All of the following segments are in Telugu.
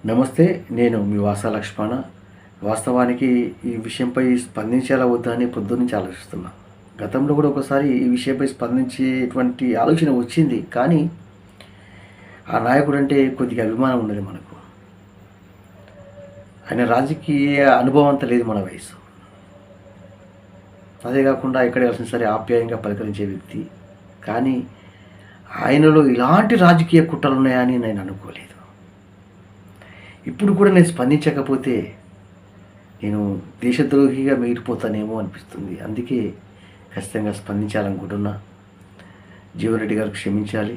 నమస్తే, నేను మీ వాసా లక్ష్మణ. వాస్తవానికి ఈ విషయంపై స్పందించాలా వద్దా అని పొద్దున్నుంచి ఆలోచిస్తున్నా. గతంలో కూడా ఒకసారి ఈ విషయంపై స్పందించేటువంటి ఆలోచన వచ్చింది. కానీ ఆ నాయకుడు అంటే కొద్దిగా అభిమానం ఉన్నది మనకు. ఆయన రాజకీయ అనుభవం అంత లేదు మన వయసు. అదే కాకుండా ఎక్కడ కలిసిన సరే ఆప్యాయంగా పలకరించే వ్యక్తి. కానీ ఆయనలో ఇలాంటి రాజకీయ కుట్రలు ఉన్నాయని నేను అనుకోలేదు. ఇప్పుడు కూడా నేను స్పందించకపోతే నేను దేశద్రోహిగా మిగిలిపోతానేమో అనిపిస్తుంది. అందుకే ఖచ్చితంగా స్పందించాలనుకుంటున్నా. జీవన్ రెడ్డి గారు క్షమించాలి.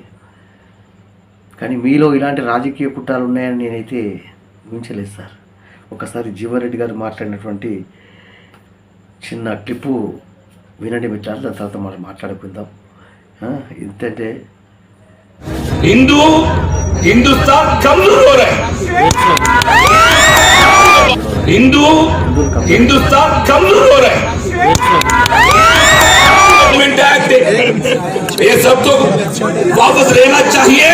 కానీ మీలో ఇలాంటి రాజకీయ కుట్రాలు ఉన్నాయని నేనైతే ఊహించలేదు సార్. ఒకసారి జీవన్ రెడ్డి గారు మాట్లాడినటువంటి చిన్న క్లిప్పు వినండి మిత్రులు. దాని తర్వాత మనం మాట్లాడుకుందాం. ఏంటంటే हिंदुस्तान कमजोर हो रहा है। हिंदुस्तान कमजोर हो रहा है। ये सब तो वापस लेना चाहिए।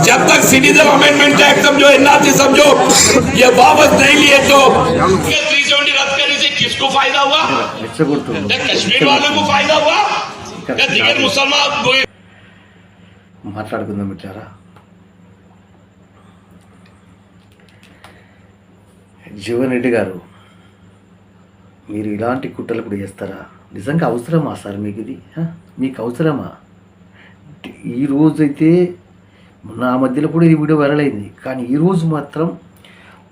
जब तक सिटीजन अमेंडमेंट एक्ट समझो, एनआरसी समझो, ये वापस नहीं लिए तो 370 रद्द करने से किसको फायदा हुआ? कश्मीर वालों को फायदा हुआ? दिगर मुसलमान మాట్లాడుకుందాం మిత్రులారా. జీవన్ రెడ్డి గారు, మీరు ఇలాంటి కుట్రలు కూడా చేస్తారా? నిజంగా అవసరమా సార్ మీకు ఇది? మీకు అవసరమా? ఈరోజైతే నా మధ్యలో కూడా ఈ వీడియో వైరల్ అయింది. కానీ ఈరోజు మాత్రం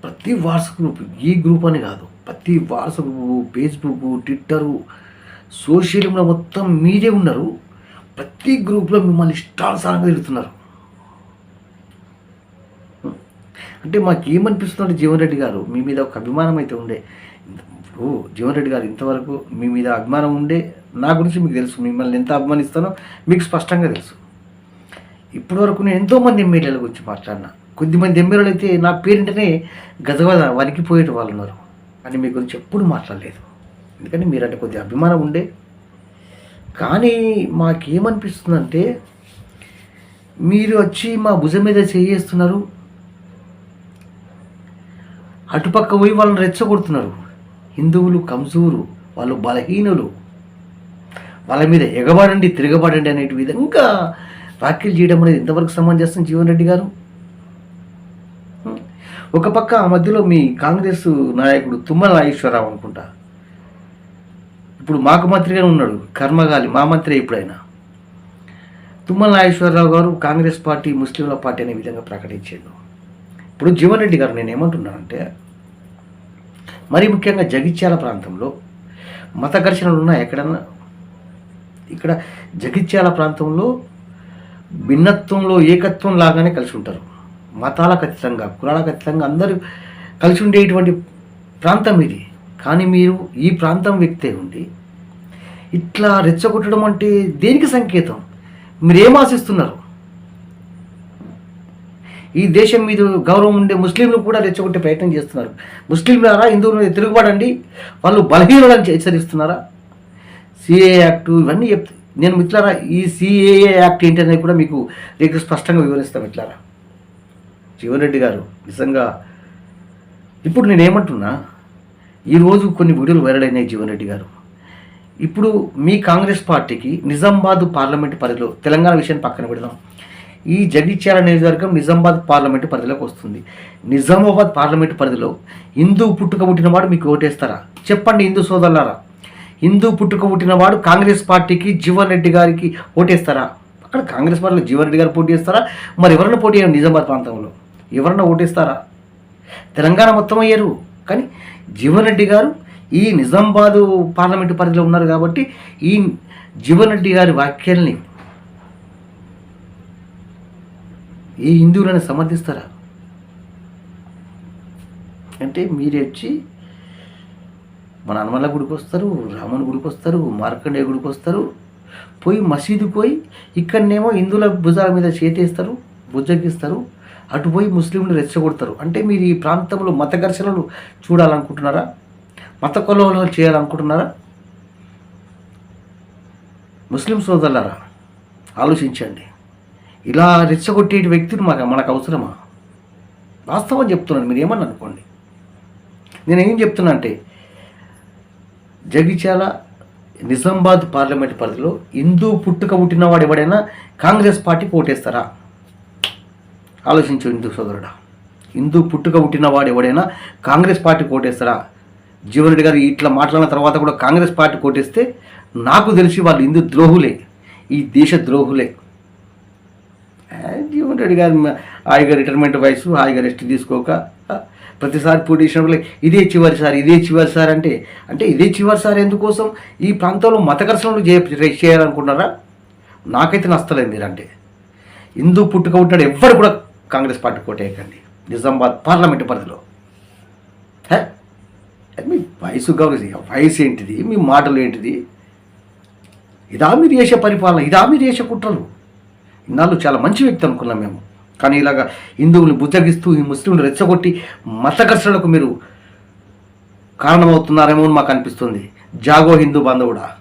ప్రతి వాట్సాప్ గ్రూప్, ఈ గ్రూప్ అని కాదు, ప్రతి WhatsApp group, Facebook, Twitter, social media మొత్తం మీరే ఉన్నారు. ప్రతి గ్రూప్లో మిమ్మల్ని ఇష్టానుసారంగా తిరుగుతున్నారు. అంటే మాకు ఏమనిపిస్తుందంటే, జీవన్ రెడ్డి గారు మీ మీద ఒక అభిమానం అయితే ఉండే. జీవన్ రెడ్డి గారు ఇంతవరకు మీ మీద అభిమానం ఉండే. నా గురించి మీకు తెలుసు, మిమ్మల్ని ఎంత అభిమానిస్తానో మీకు స్పష్టంగా తెలుసు. ఇప్పటి వరకు నేను ఎంతోమంది ఎమ్మెల్యేల గురించి మాట్లాడినా. కొద్దిమంది ఎమ్మెల్యేలు అయితే నా పేరింటనే గజగజ వణికిపోయేటి వాళ్ళు ఉన్నారు. కానీ మీ గురించి ఎప్పుడు మాట్లాడలేదు. ఎందుకంటే మీరంటే కొద్దిగా అభిమానం ఉండే. కానీ మాకేమనిపిస్తుందంటే, మీరు వచ్చి మా భుజం మీద చేయేస్తున్నారు, అటుపక్క పోయి వాళ్ళని రెచ్చగొడుతున్నారు. హిందువులు కమ్జూరు, వాళ్ళు బలహీనులు, వాళ్ళ మీద ఎగబడండి, తిరగబడండి అనే విధంగా వ్యాఖ్యలు చేయడం అనేది ఎంతవరకు సమంజసం జీవన్ రెడ్డి గారు? ఒక పక్క ఆ మధ్యలో మీ కాంగ్రెస్ నాయకుడు తుమ్మల నాగేశ్వరరావు అనుకుంటా, ఇప్పుడు మాకు మంత్రిగానే ఉన్నాడు, కర్మగాలి మా మంత్రి. ఎప్పుడైనా తుమ్మల నాగేశ్వరరావు గారు కాంగ్రెస్ పార్టీ ముస్లింల పార్టీ అనే విధంగా ప్రకటించాడు. ఇప్పుడు జీవన్ రెడ్డి గారు నేను ఏమంటున్నానంటే, మరి ముఖ్యంగా జగిత్యాల ప్రాంతంలో మత ఘర్షణలు ఉన్నాయి ఎక్కడన్నా? ఇక్కడ జగిత్యాల ప్రాంతంలో భిన్నత్వంలో ఏకత్వం లాగానే కలిసి ఉంటారు. మతాలకు అతీతంగా, కులాలకు అతీతంగా అందరూ కలిసి ఉండేటువంటి ప్రాంతం ఇది. కానీ మీరు ఈ ప్రాంతం వ్యక్తే ఉండి ఇట్లా రెచ్చగొట్టడం అంటే దేనికి సంకేతం? మీరు ఏం ఆశిస్తున్నారు? ఈ దేశం మీద గౌరవం ఉండే ముస్లింలు కూడా రెచ్చగొట్టే ప్రయత్నం చేస్తున్నారు. ముస్లింలారా, హిందువులు తిరుగుబాడండి, వాళ్ళు బలహీనులని హెచ్చరిస్తున్నారా? సిఏఏ యాక్టు ఇవన్నీ చెప్తే నేను మిత్రులారా, ఈ సిఏఏ యాక్ట్ ఏంటనేది కూడా మీకు రేపు స్పష్టంగా వివరిస్తాను మిత్రులారా. జీవన్ రెడ్డి గారు నిజంగా ఇప్పుడు నేనేమంటున్నా, ఈరోజు కొన్ని వీడియోలు వైరల్ అయినాయి. జీవన్ రెడ్డి గారు, ఇప్పుడు మీ కాంగ్రెస్ పార్టీకి నిజామాబాద్ పార్లమెంటు పరిధిలో, తెలంగాణ విషయాన్ని పక్కన పెడదాం, ఈ జగిత్యాల నియోజకవర్గం నిజామాబాద్ పార్లమెంటు పరిధిలోకి వస్తుంది. నిజామాబాద్ పార్లమెంటు పరిధిలో హిందూ పుట్టుక పుట్టినవాడు మీకు ఓటేస్తారా? చెప్పండి హిందూ సోదరులారా. హిందూ పుట్టుక పుట్టినవాడు కాంగ్రెస్ పార్టీకి, జీవన్ రెడ్డి గారికి ఓటేస్తారా? అక్కడ కాంగ్రెస్ పార్టీలో జీవన్ రెడ్డి గారు పోటీ చేస్తారా? మరి ఎవరైనా పోటీ చేయండి, నిజామాబాద్ ప్రాంతంలో ఎవరన్నా ఓటేస్తారా? తెలంగాణ మొత్తం అయ్యారు. కానీ జీవన్ రెడ్డి గారు ఈ నిజామాబాద్ పార్లమెంటు పరిధిలో ఉన్నారు కాబట్టి ఈ జీవన్ రెడ్డి గారి వ్యాఖ్యల్ని ఈ హిందువులను సమర్థిస్తారా? అంటే మీరే వచ్చి మన హనుమల గుడికి వస్తారు, రాముని గుడికి వస్తారు, మార్కండేయ గుడికి వస్తారు, పోయి మసీదుకి పోయి ఇక్కడనేమో హిందువుల భుజాల మీద చేతేస్తారు, బుజ్జగిస్తారు, అటు పోయి ముస్లింలు రెచ్చగొడతారు. అంటే మీరు ఈ ప్రాంతంలో మత ఘర్షణలు చూడాలనుకుంటున్నారా? మత కొలవలు చేయాలనుకుంటున్నారా? ముస్లిం సోదరులారా, ఆలోచించండి. ఇలా రెచ్చగొట్టే వ్యక్తులు మనకు అవసరమా? వాస్తవం చెప్తున్నాను, మీరు ఏమని అనుకోండి. నేనేం చెప్తున్నా అంటే జగిత్యాల నిజామాబాద్ పార్లమెంట్ పరిధిలో హిందూ పుట్టుక పుట్టినవాడు ఎవడైనా కాంగ్రెస్ పార్టీకి ఓటేస్తారా? ఆలోచించు హిందూ సోదరుడా. హిందూ పుట్టుక పుట్టినవాడు ఎవడైనా కాంగ్రెస్ పార్టీకి ఓటేస్తారా? జీవన్ రెడ్డి గారు ఇట్లా మాట్లాడిన తర్వాత కూడా కాంగ్రెస్ పార్టీకి ఓటేస్తే నాకు తెలిసి వాళ్ళు హిందూ ద్రోహులే, ఈ దేశ ద్రోహులే. జీవన్ రెడ్డి గారు హాయిగా రిటైర్మెంట్ వయసు, హాయిగా రెస్ట్ తీసుకోక ప్రతిసారి పోటీ చేసినప్పుడు ఇదే చివరిసారి అంటే ఇదే చివరిసారి ఎందుకోసం? ఈ ప్రాంతంలో మత ఘర్షణలు చేయాలనుకుంటున్నారా? నాకైతే నచ్చలేదు మీరంటే. హిందూ పుట్టుక పుట్టినాడు ఎవ్వరు కూడా కాంగ్రెస్ పార్టీ కోటేయకండి నిజామాబాద్ పార్లమెంటు పరిధిలో. మీ వయసు గౌరవ వయసు ఏంటిది, మీ మాటలు ఏంటిది? ఇదా మీరు చేసే పరిపాలన, ఇదా మీరు చేసే కుట్రలు? ఇన్నాళ్ళు చాలా మంచి వ్యక్తి అనుకున్నాం మేము, కానీ ఇలాగా హిందువుల్ని బుజ్జగిస్తూ ఈ ముస్లింలు రెచ్చగొట్టి మత ఘర్షణలకు మీరు కారణమవుతున్నారేమో అని మాకు అనిపిస్తుంది. జాగో హిందూ బాంధవుడా.